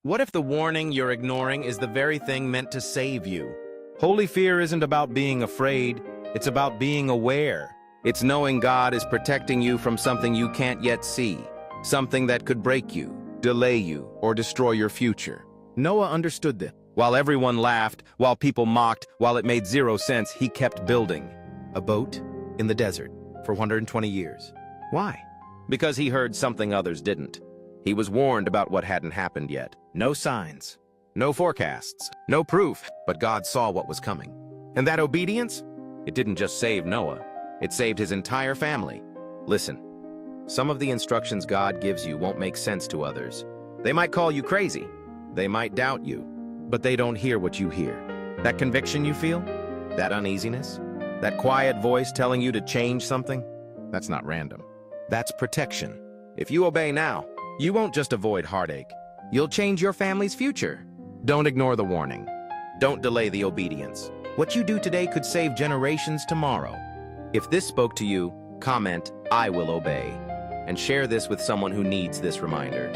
What if the warning you're ignoring is the very thing meant to save you? Holy fear isn't about being afraid, it's about being aware. It's knowing God is protecting you from something you can't yet see, something that could break you, delay you, or destroy your future. Noah understood this. While everyone laughed, while people mocked, while it made zero sense, he kept building a boat in the desert for 120 years. Why? Because he heard something others didn't. He was warned about what hadn't happened yet. No signs, no forecasts, no proof, but God saw what was coming. And that obedience? It didn't just save Noah, it saved his entire family. Listen, some of the instructions God gives you won't make sense to others. They might call you crazy, they might doubt you, but they don't hear what you hear. That conviction you feel? That uneasiness? That quiet voice telling you to change something? That's not random. That's protection. If you obey now, you won't just avoid heartache. You'll change your family's future. Don't ignore the warning. Don't delay the obedience. What you do today could save generations tomorrow. If this spoke to you, comment, "I will obey," and share this with someone who needs this reminder.